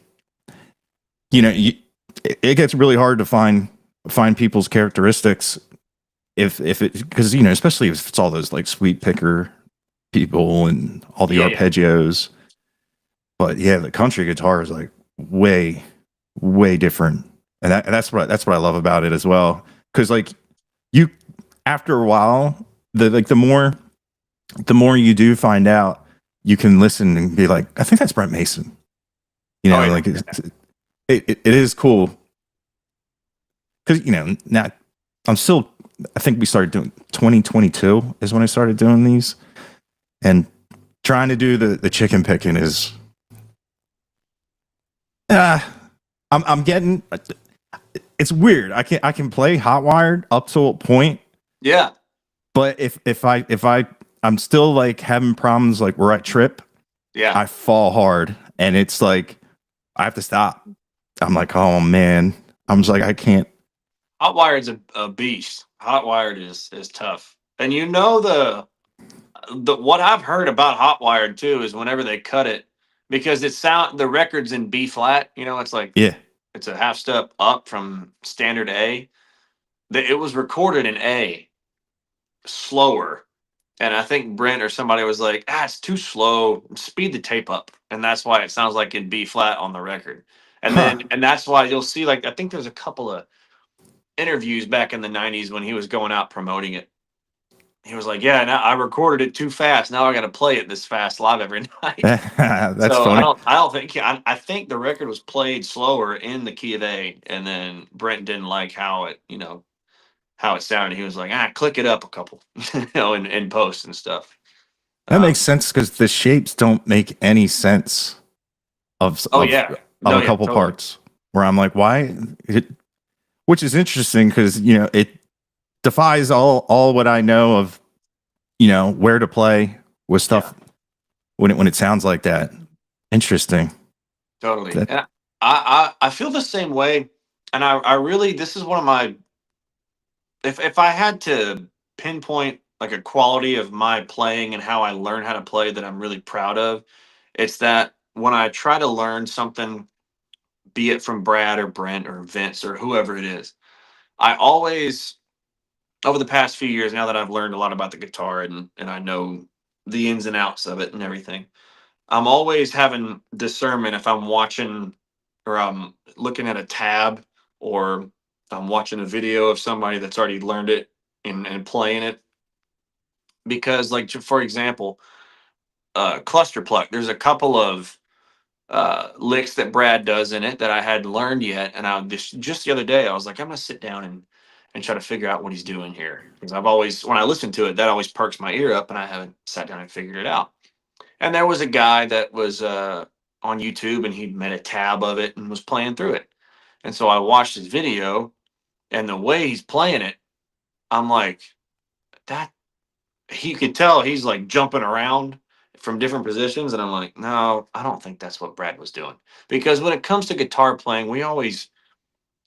it gets really hard to find people's characteristics if it because especially if it's all those like sweet picker people and all the arpeggios. But yeah, the country guitar is like way different, and that's what I love about it as well. Because like you, after a while, the more you do find out, you can listen and be like, I think that's Brent Mason. Like it is cool because now I think we started doing 2022 is when I started doing these, and trying to do the chicken picking is I'm getting. It's weird. I can play hot wired up to a point, Yeah, but if I'm still like having problems like where I trip, yeah. I fall hard, and it's like I have to stop. I'm like, oh man. I'm just like, I can't. Hotwired's a beast. Hotwired is tough. And you know the what I've heard about Hotwired too is whenever they cut it, because the record's in B flat, it's like Yeah. it's a half step up from standard A. It was recorded in A slower. And I think Brent or somebody was like, it's too slow. Speed the tape up. And that's why it sounds like in B flat on the record. Huh. And that's why you'll see, like, I think there's a couple of interviews back in the 90s when he was going out promoting it. He was like, yeah, now I recorded it too fast. Now I got to play it this fast live every night. That's So funny. I don't think, I think the record was played slower in the key of A. And then Brent didn't like how it sounded. He was like, click it up a couple, in post and stuff. That makes Um, sense because the shapes don't make any sense of oh of yeah. of No, a yeah, couple totally. parts where I'm like, why? Which is interesting because it defies all what I know of where to play with Yeah. stuff when it sounds like that. Interesting. Totally. That And I feel the same way. And I really, this is one of my, if I had to pinpoint like a quality of my playing and how I learn how to play that I'm really proud of, it's that when I try to learn something, be it from Brad or Brent or Vince or whoever it is, I always, over the past few years, now that I've learned a lot about the guitar and I know the ins and outs of it and everything, I'm always having discernment if I'm watching or I'm looking at a tab or I'm watching a video of somebody that's already learned it and playing it. Because, like, for example, cluster pluck, there's a couple of licks that Brad does in it that I hadn't learned yet. And I just the other day, I was like, I'm going to sit down and try to figure out what he's doing here. Because I've always, when I listen to it, that always perks my ear up and I haven't sat down and figured it out. And there was a guy that was on YouTube and he made a tab of it and was playing through it. And so I watched his video and the way he's playing it, I'm like, that he could tell he's like jumping around from different positions. And I'm like, no, I don't think that's what Brad was doing. Because when it comes to guitar playing, we always,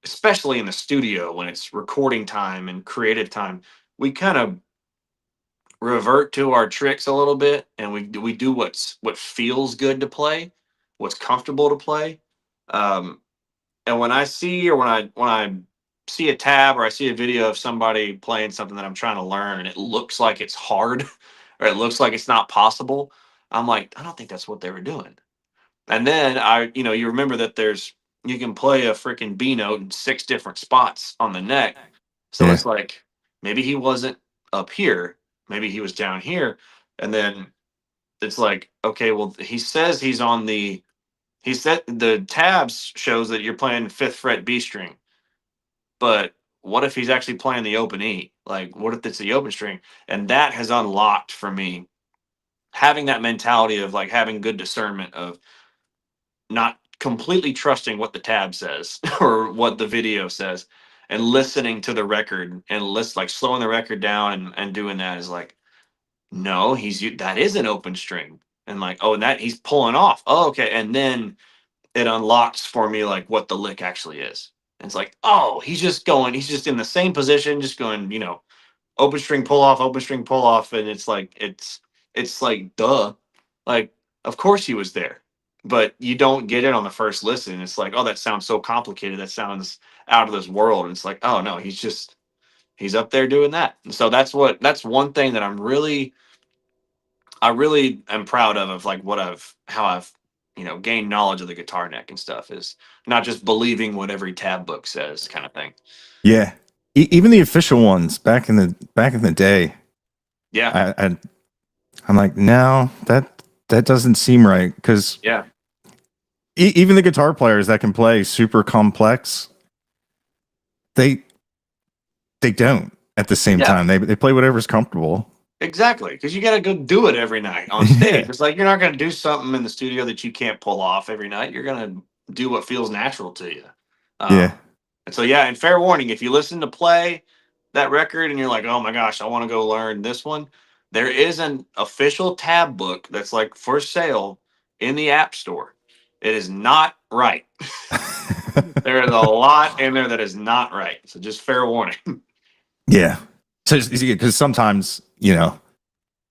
especially in the studio when it's recording time and creative time, we kind of revert to our tricks a little bit and we do what feels good to play, what's comfortable to play. um and when I see or when I see a tab or I see a video of somebody playing something that I'm trying to learn and it looks like it's hard or it looks like it's not possible, I'm like, I don't think that's what they were doing. And then you remember that you can play a freaking B note in six different spots on the neck. So yeah. it's like maybe he wasn't up here, maybe he was down here. And then it's like, okay, well, he said the tabs shows that you're playing fifth fret B string, but what if he's actually playing the open E? Like, what if it's the open string? And that has unlocked for me having that mentality of like having good discernment of not completely trusting what the tab says or what the video says and listening to the record and like slowing the record down and doing that is like, no, that is an open string. And like, oh, and that he's pulling off. Oh, okay. And then it unlocks for me like what the lick actually is. And it's like, oh, he's just in the same position, just going, open string pull off, and it's like duh. Like, of course he was there. But you don't get it on the first listen. It's like, oh, that sounds so complicated. That sounds out of this world. And it's like, oh no, he's up there doing that. And so that's one thing that I really am proud of like how I've gained knowledge of the guitar neck and stuff is not just believing what every tab book says kind of thing. Yeah. Even the official ones back in the day, Yeah. I'm like, no, that doesn't seem right because Yeah. even the guitar players that can play super complex, they they don't at the same Yeah. time. They play whatever's comfortable. Exactly. Because you got to go do it every night on stage. Yeah. It's like you're not going to do something in the studio that you can't pull off every night. You're going to do what feels natural to you. Yeah. Um, And so yeah, and fair warning, if you listen to play that record and you're like, oh my gosh, I want to go learn this one, there is an official tab book that's like for sale in the App Store. It is not right. There is a lot in there that is not right. So just fair warning. Yeah. So because sometimes,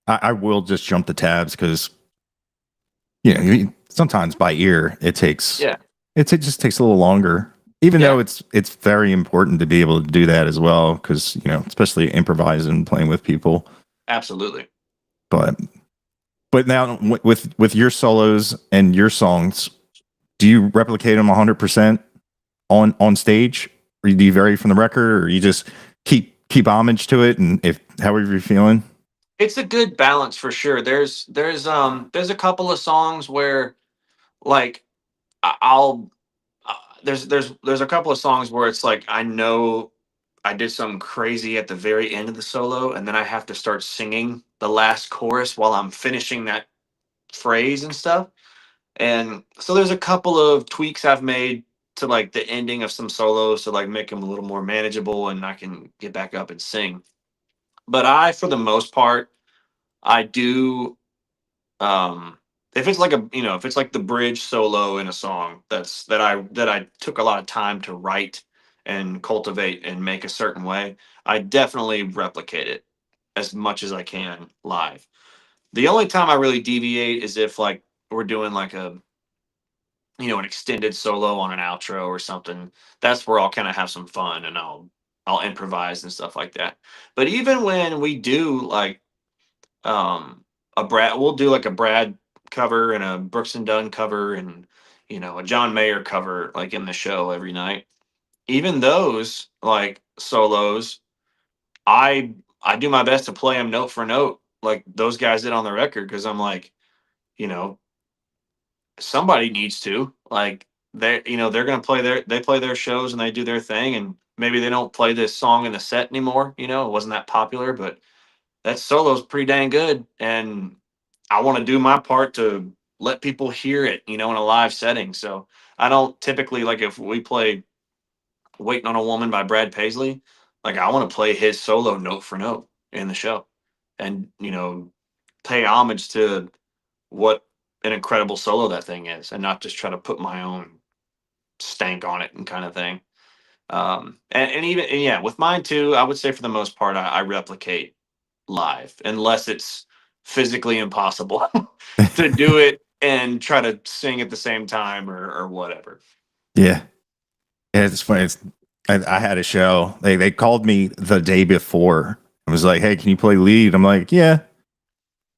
I will just jump the tabs because, sometimes by ear it takes Yeah, it just takes a little longer. Even yeah, though it's very important to be able to do that as well, because especially improvising, playing with people. absolutely. But now with your solos and your songs, do you replicate them 100% on stage, or do you vary from the record, or you just keep homage to it, and if however you're feeling? It's a good balance for sure. There's a couple of songs where like I'll there's a couple of songs where it's like I know I did something crazy at the very end of the solo, and then I have to start singing the last chorus while I'm finishing that phrase and stuff. And so there's a couple of tweaks I've made to like the ending of some solos to like make them a little more manageable and I can get back up and sing. But for the most part, I do if it's like if it's like the bridge solo in a song that I took a lot of time to write and cultivate and make a certain way, I definitely replicate it as much as I can live. The only time I really deviate is if like we're doing like an extended solo on an outro or something. That's where I'll kind of have some fun and I'll improvise and stuff like that. But even when we do like we'll do like a Brad cover and a Brooks and Dunn cover and a John Mayer cover like in the show every night. Even those like solos, I I do my best to play them note for note like those guys did on the record because I'm like, you know, somebody needs to like they're gonna they play their shows and they do their thing and maybe they don't play this song in the set anymore. It wasn't that popular, but that solo's pretty dang good and I want to do my part to let people hear it, in a live setting. So I don't typically like if we play Waiting on a Woman by Brad Paisley, like I want to play his solo note for note in the show and, pay homage to what an incredible solo that thing is and not just try to put my own stank on it and kind of thing. And even, and yeah, with mine too, I would say for the most part, I replicate live unless it's physically impossible to do it and try to sing at the same time or whatever. Yeah. Yeah, it's funny. I had a show. They called me the day before. I was like, "Hey, can you play lead?" I'm like, "Yeah."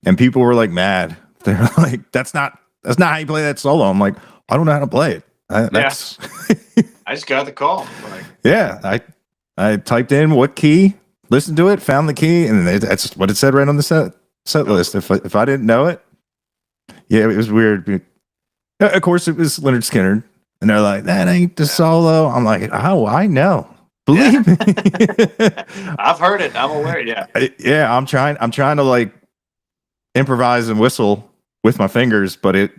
And people were like mad. They're like, that's not how you play that solo." I'm like, "I don't know how to play it." Yeah, That's I just got the call. Like, yeah. I typed in what key, listened to it, found the key, and that's what it said right on the set no, list. If I didn't know it, yeah, it was weird. Of course, it was Leonard Skinner. And they're like, that ain't the solo. I'm like, oh, I know. yeah, Believe me. I've heard it. I'm aware. Yeah, Yeah, I'm trying to like improvise and whistle with my fingers, but it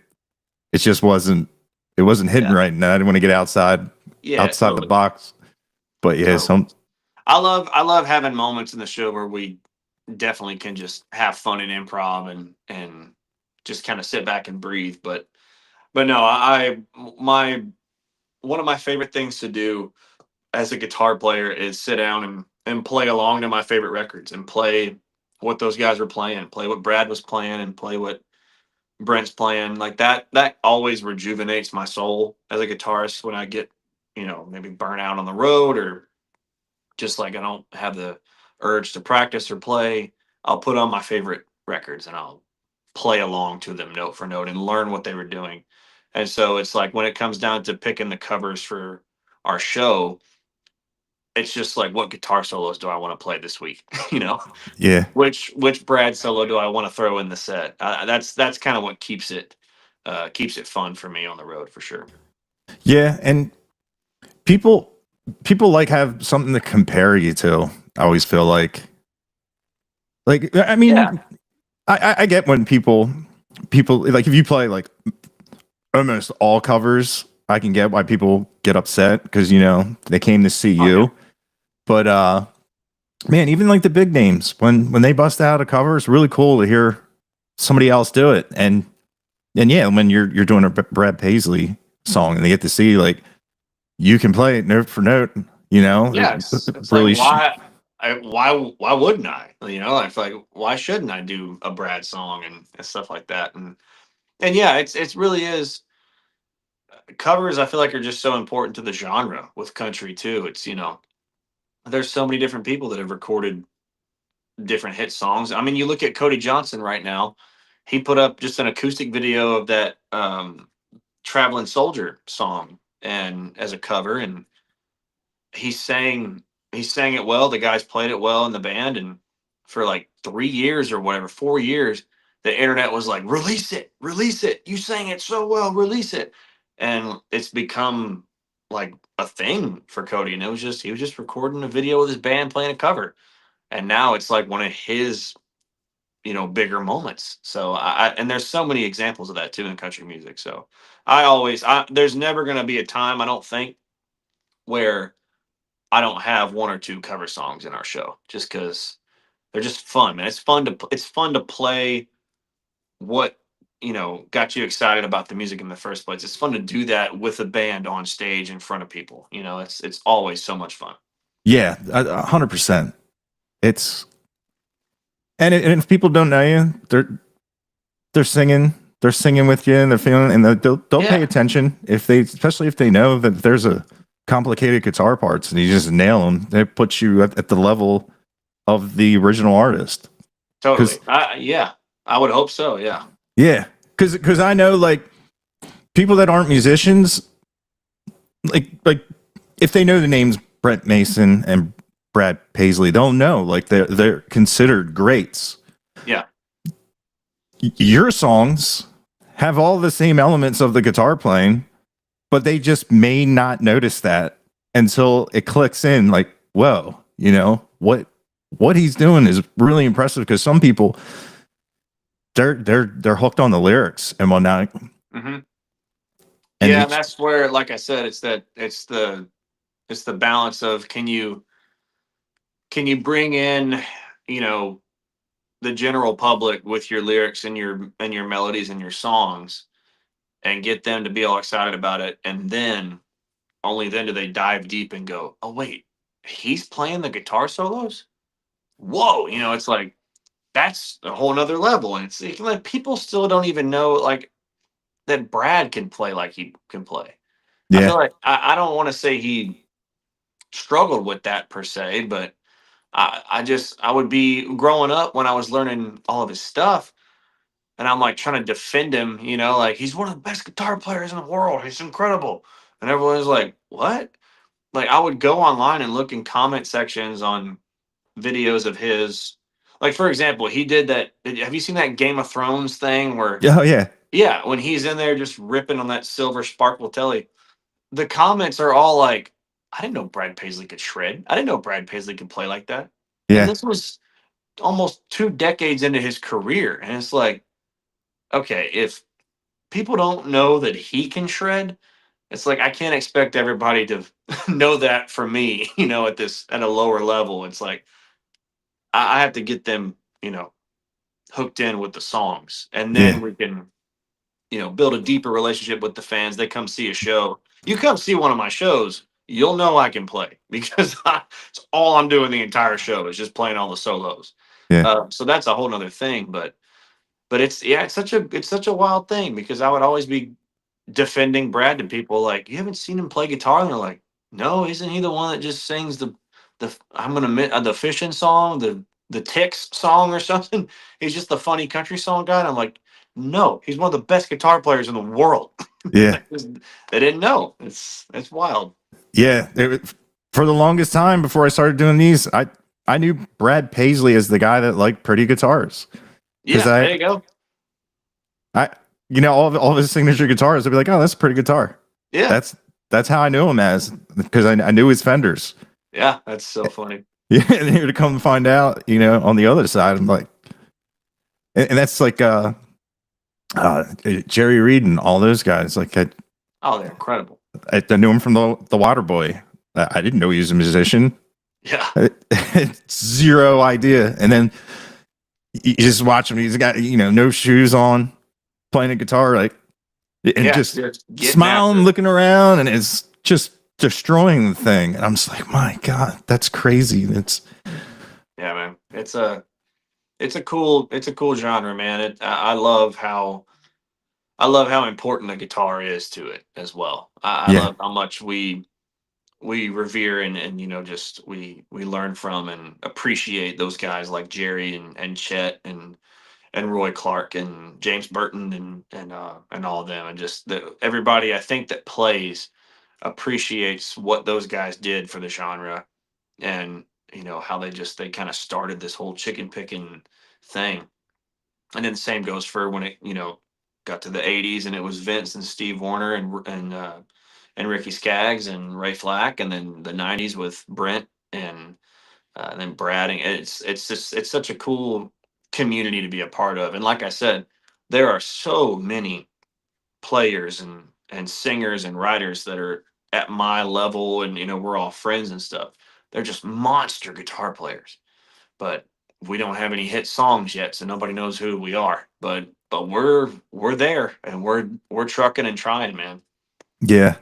just wasn't hitting yeah, right. And I didn't want to get yeah, outside the totally, box. But yeah, totally. I love having moments in the show where we definitely can just have fun and improv and just kind of sit back and breathe. But no, my one of my favorite things to do as a guitar player is sit down and play along to my favorite records and play what those guys were playing, play what Brad was playing, and play what Brent's playing. Like that always rejuvenates my soul as a guitarist when I get, maybe burnt out on the road or just like I don't have the urge to practice or play. I'll put on my favorite records and I'll play along to them note for note and learn what they were doing. And so it's like when it comes down to picking the covers for our show, it's just like what guitar solos do I want to play this week? yeah. Which Brad solo do I want to throw in the set? That's kind of what keeps it fun for me on the road for sure. Yeah. And people like have something to compare you to. I always feel like I Yeah, mean, I get when people like if you play like almost all covers, I can get why people get upset because, they came to see Oh, yeah. you. But man, even like the big names, when they bust out a cover, it's really cool to hear somebody else do it. And yeah, when you're doing a Brad Paisley song and they get to see like you can play it note for note, Yeah, it's like really why wouldn't I? I feel like why shouldn't I do a Brad song and stuff like that? And yeah, it's really is covers. I feel like are just so important to the genre with country too. It's there's so many different people that have recorded different hit songs. I mean, you look at Cody Johnson right now. He put up just an acoustic video of that Traveling Soldier song and as a cover, and he sang he sang it well. The guys played it well in the band, and for like 3 years or whatever, 4 years, the internet was like, release it. You sang it so well, release it. And it's become like a thing for Cody. And he was just recording a video with his band playing a cover. And now it's like one of his, bigger moments. So and there's so many examples of that too in country music. So there's never gonna be a time, I don't think, where I don't have one or two cover songs in our show just because they're just fun, man. It's fun to play what got you excited about the music in the first place. It's fun to do that with a band on stage in front of people. It's always so much fun. Yeah, 100%. It's and if people don't know you, they're singing. They're singing with you, and they're feeling, and they'll pay Yeah, attention especially if they know that there's a complicated guitar parts, and you just nail them. They put you at the level of the original artist. totally. Yeah, I would hope so. Yeah. Yeah, because I know like people that aren't musicians, like if they know the names Brent Mason and Brad Paisley, they'll know like they're considered greats. Yeah. Your songs have all the same elements of the guitar playing, but they just may not notice that until it clicks in. Like, whoa, what he's doing is really impressive because some people they're hooked on the lyrics and whatnot. Hmm. And Yeah, and that's where, like I said, it's the balance of can you bring in you know the general public with your lyrics and your melodies and your songs and get them to be all excited about it, and then only then do they dive deep and go, oh wait, he's playing the guitar solos. Whoa, it's like that's a whole nother level, and it's like people still don't even know like that Brad can play like he can play. I yeah, feel like I don't want to say he struggled with that per se, but I would be growing up when I was learning all of his stuff, and I'm like trying to defend him, like he's one of the best guitar players in the world. He's incredible, and everyone's like, "What?" Like I would go online and look in comment sections on videos of his. Like for example, he did that. Have you seen that Game of Thrones thing where? oh yeah, Yeah, when he's in there just ripping on that silver sparkle telly, the comments are all like, "I didn't know Brad Paisley could shred. I didn't know Brad Paisley could play like that." And yeah, this was almost 2 decades into his career, and it's like, okay, if people don't know that he can shred, it's like I can't expect everybody to know that from me, at a lower level. It's like I have to get them, hooked in with the songs, and then yeah, we can, build a deeper relationship with the fans. They come see a show. You come see one of my shows, you'll know I can play because it's all I'm doing the entire show is just playing all the solos. yeah, So that's a whole nother thing, but it's such a wild thing because I would always be defending Brad to people like, you haven't seen him play guitar, and they're like, no, isn't he the one that just sings the fishing song, the Ticks song or something? He's just the funny country song guy. And I'm like, no, he's one of the best guitar players in the world. yeah, They didn't know. It's wild. yeah. For the longest time before I started doing these, I knew Brad Paisley as the guy that liked pretty guitars because Yeah, there you go. I all of his signature guitars. I'd be like, oh, that's a pretty guitar. Yeah, That's how I knew him as because I knew his Fenders. yeah, that's so funny. Yeah, and here to come to find out, on the other side, I'm like, and that's like Jerry Reed and all those guys. Like, Oh, they're incredible. I knew him from the Water Boy. I didn't know he was a musician. Yeah. Zero idea. And then you just watch him. He's got no shoes on, playing a guitar, like, and Yeah. just Just getting after smiling, it. looking around, and it's just destroying the thing. And I'm just like, my God, that's crazy. Yeah, man. It's a cool genre, man. I love how important the guitar is to it as well. I Yeah, love how much we revere and just we learn from and appreciate those guys like Jerry and Chet and Roy Clark and James Burton and all of them, and just everybody I think that plays appreciates what those guys did for the genre, and how they kind of started this whole chicken picking thing. And then the same goes for when it got to the 80s, and it was Vince and Steve Warner and Ricky Skaggs and Ray Flack, and then the 90s with Brent and then Brad. And it's such a cool community to be a part of. And like I said, there are so many players and singers and writers that are at my level, and we're all friends and stuff. They're just monster guitar players, but we don't have any hit songs yet, so nobody knows who we are. But we're there, and we're trucking and trying, man. yeah.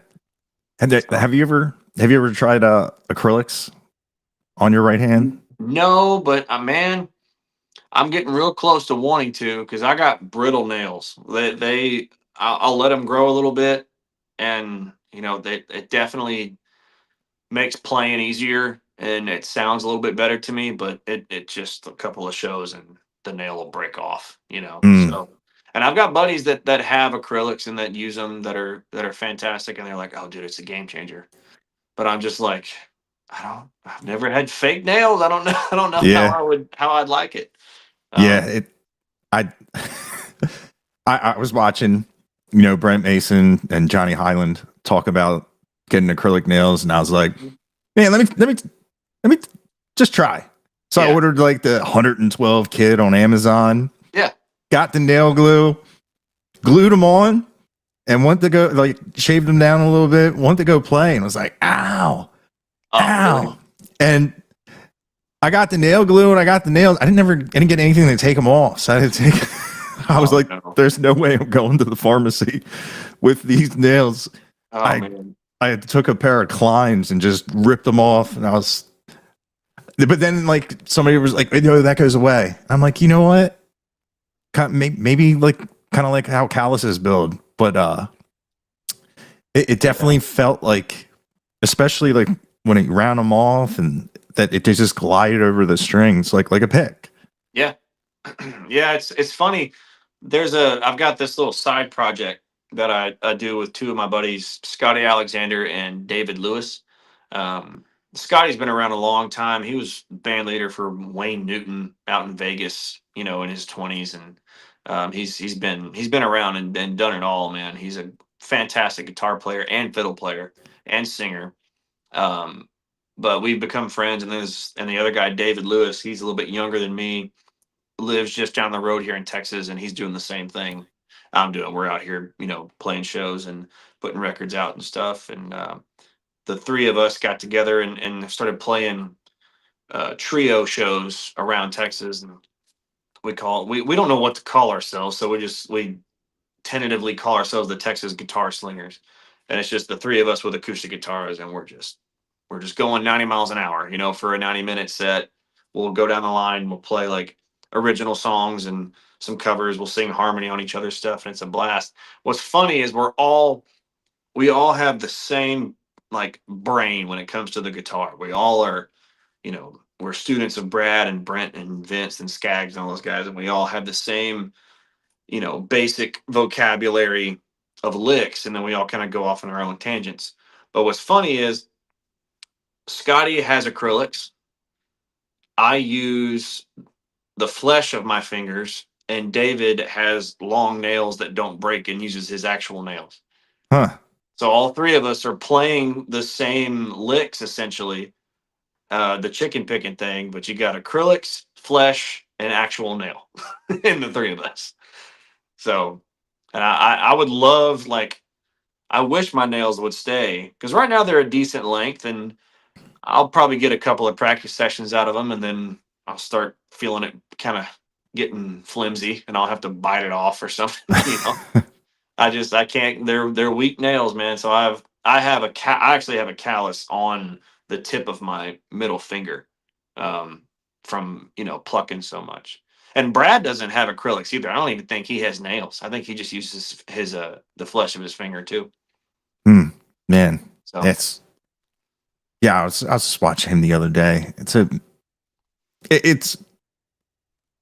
And So, have you ever tried acrylics on your right hand? no, but man, I'm getting real close to wanting to, because I got brittle nails. I'll let them grow a little bit, and it definitely makes playing easier, and it sounds a little bit better to me. But it just a couple of shows and the nail will break off. Mm, So, and I've got buddies that have acrylics and that use them, that are fantastic, and they're like, "Oh, dude, it's a game changer." But I'm just like, I've never had fake nails. I don't know. I don't know yeah, how I'd like it. yeah. Um, I, I was watching, Brent Mason and Johnny Highland talk about getting acrylic nails, and I was like, man, let me just try. So I yeah, ordered like the 112 kit on Amazon, yeah. got the nail glue, glued them on, and went to go, like, shaved them down a little bit, went to go play, and was like, ow, Oh, ow. really? And I got the nail glue and I got the nails. I didn't get anything to take them off. So I had to take, I was Oh like, no. there's no way I'm going to the pharmacy with these nails. Oh I, man. I took a pair of Kleins and just ripped them off. And but then, like, somebody was like, that goes away. I'm like, you know what? Maybe like, kind of like how calluses build. But it Yeah. definitely felt like, especially like when it round them off, and that it just glided over the strings like a pick. Yeah. Yeah, it's funny. I've got this little side project that I do with two of my buddies, Scotty Alexander and David Lewis. Scotty's been around a long time. He was band leader for Wayne Newton out in Vegas, in his 20s, and he's been around and done it all, man. He's a fantastic guitar player and fiddle player and singer. Um, but we've become friends, and the other guy, David Lewis, he's a little bit younger than me, lives just down the road here in Texas, and he's doing the same thing I'm doing. We're out here, playing shows and putting records out and stuff. And the three of us got together and started playing trio shows around Texas. And we don't know what to call ourselves, so we tentatively call ourselves the Texas Guitar Slingers. And it's just the three of us with acoustic guitars, and we're just going 90 miles an hour, for a 90-minute set. We'll go down the line, we'll play like original songs and some covers, we'll sing harmony on each other's stuff, and it's a blast. What's funny is we all have the same like brain when it comes to the guitar. We all are, we're students of Brad and Brent and Vince and Skaggs and all those guys, and we all have the same, basic vocabulary of licks, and then we all kind of go off on our own tangents. But what's funny is Scotty has acrylics. I use the flesh of my fingers, and David has long nails that don't break and uses his actual nails. Huh. So all three of us are playing the same licks essentially, the chicken picking thing, but you got acrylics, flesh, and actual nail in the three of us. So, and I would love, like, I wish my nails would stay because right now they're a decent length, and I'll probably get a couple of practice sessions out of them, and then I'll start feeling it kind of getting flimsy, and I'll have to bite it off or something. I can't. They're weak nails, man. So I actually have a callus on the tip of my middle finger, um, from plucking so much. And Brad doesn't have acrylics either. I don't even think he has nails. I think he just uses his the flesh of his finger too. Man, So it's yeah. I was just watching him the other day. It, it's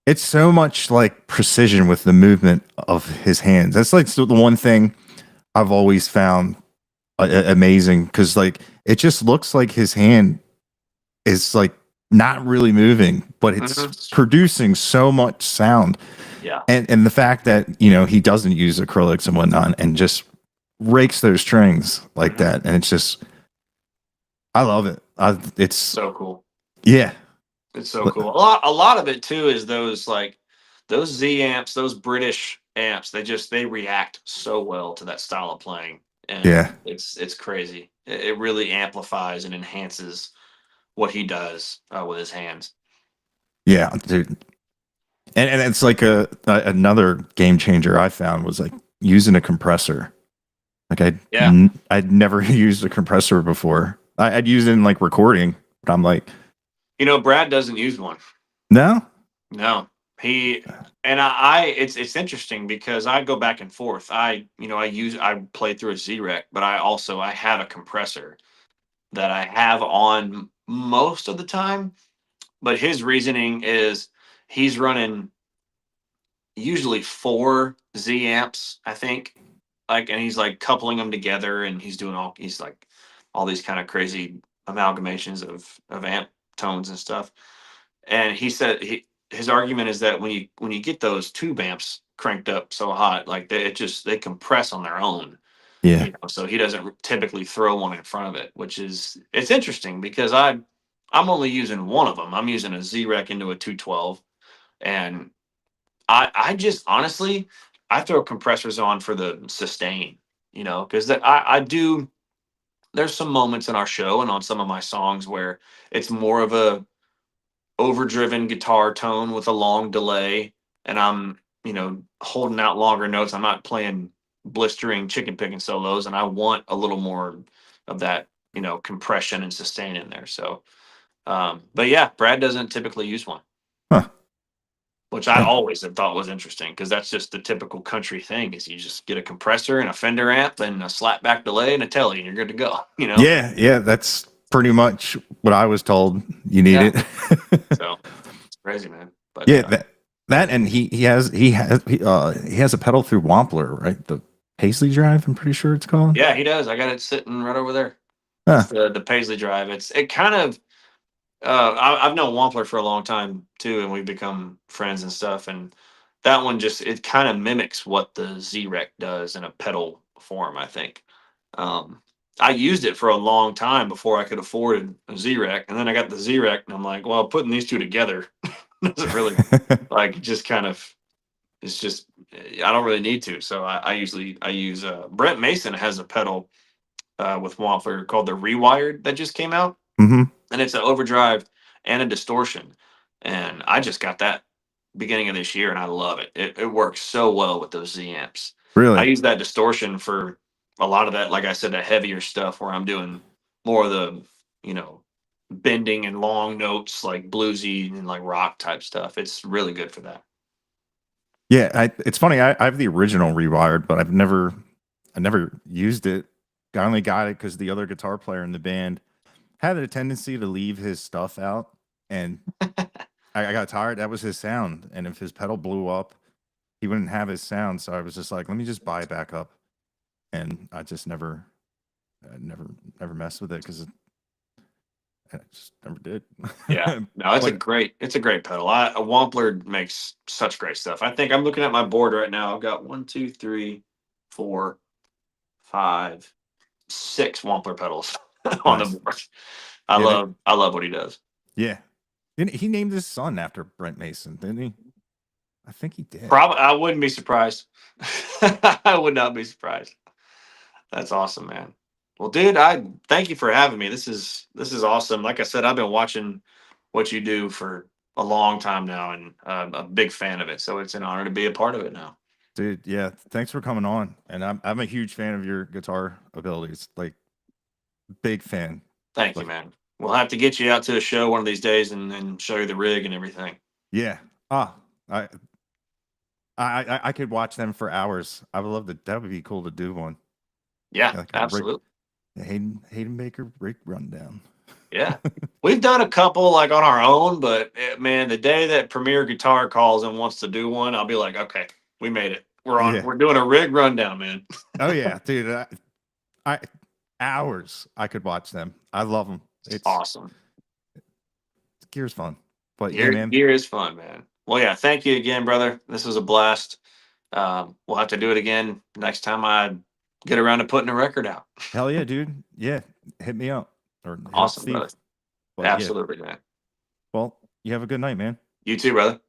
it's so much like precision with the movement of his hands. That's like the one thing I've always found amazing because like it just looks like his hand is like not really moving, but it's mhm. producing so much sound. Yeah. And the fact that he doesn't use acrylics and whatnot, and just rakes those strings like Mhm. that, and it's just I love it. It's So cool. yeah, It's so cool. A lot of it too is those Z amps, those British amps. They react so well to that style of playing, and yeah, it's crazy. It really amplifies and enhances what he does with his hands. yeah, dude. And it's like another game changer I found was like using a compressor. Like Yeah, I'd never used a compressor before. I'd use it in like recording, but I'm like, Brad doesn't use one. no. No, he and I it's interesting because I go back and forth. I play through a Z-Rec, but I have a compressor that I have on most of the time. But his reasoning is he's running usually four Z amps, I think. And he's like coupling them together, and he's like all these kind of crazy amalgamations of amp tones and stuff. And he said his argument is that when you get those tube amps cranked up so hot, like they compress on their own. Yeah, So he doesn't typically throw one in front of it, which is it's interesting because I'm only using one of them. I'm using a Z-Rec into a 212, and I just honestly I throw compressors on for the sustain, because I do. There's some moments in our show and on some of my songs where it's more of a overdriven guitar tone with a long delay, and I'm holding out longer notes. I'm not playing blistering chicken picking solos, and I want a little more of that compression and sustain in there. So but yeah, Brad doesn't typically use one, huh? which I Yeah, always have thought was interesting because that's just the typical country thing is you just get a compressor and a Fender amp and a slapback delay and a telly and you're good to go. yeah. That's pretty much what I was told. You need Yeah, it. so it's crazy, man. But Yeah, that and he has a pedal through Wampler, right? The Paisley Drive, I'm pretty sure it's called. yeah, he does. I got it sitting right over there. It's Huh. the Paisley Drive. It kind of I've known Wampler for a long time too, and we've become friends and stuff. And that one just it kind of mimics what the Z-Rec does in a pedal form. I think. Um, I used it for a long time before I could afford a Z-Rec, and then I got the Z-Rec, and I'm like, well, putting these two together doesn't really like just kind of. It's just I don't really need to. So I use Brent Mason has a pedal with Wampler called the Rewired that just came out, Hmm. and it's an overdrive and a distortion. And I just got that beginning of this year, and I love it. It works so well with those Z amps. I Really? use that distortion for a lot of that, like I said, the heavier stuff where I'm doing more of the you know bending and long notes, like bluesy and like rock type stuff. It's really good for that. Yeah, it's funny. I have the original Rewired, but I never used it. I only got it because the other guitar player in the band had a tendency to leave his stuff out, and I got tired. That was his sound, and if his pedal blew up, he wouldn't have his sound. So I was just like, let me just buy it back up, and I just never messed with it because I just never did. Yeah, no, But it's a great pedal. A Wampler makes such great stuff. I think I'm looking at my board right now. I've got one, two, three, four, five, six Wampler pedals on the nice. board. I Yeah, love I love what he does. yeah. He named his son after Brent Mason, didn't he? I think he did. Probably I wouldn't be surprised. I would not be surprised. That's awesome, man. Well, dude, I thank you for having me. This is awesome. Like I said, I've been watching what you do for a long time now, and a big fan of it. So it's an honor to be a part of it now. Dude, yeah, thanks for coming on. And I'm a huge fan of your guitar abilities. Like big fan. Thank you, Like, man. We'll have to get you out to a show one of these days and show you the rig and everything. yeah. Ah, I I could watch them for hours. I would love to. That would be cool to do one. Yeah, Like a rig, absolutely. Hayden Baker rig rundown. Yeah. We've done a couple like on our own, but man, the day that Premier Guitar calls and wants to do one, I'll be like, okay, we made it. Yeah. We're doing a rig rundown, man. Oh yeah, dude. I hours I could watch them. I love them. It's Awesome. Gear's fun. But yeah, man. Gear is fun, man. Well, yeah, thank you again, brother. This was a blast. We'll have to do it again next time I get around to putting a record out. Hell yeah, dude. Yeah, hit me up or hit up Awesome, Steve. brother. But yeah, Absolutely, man. well, you have a good night, man. You too, brother.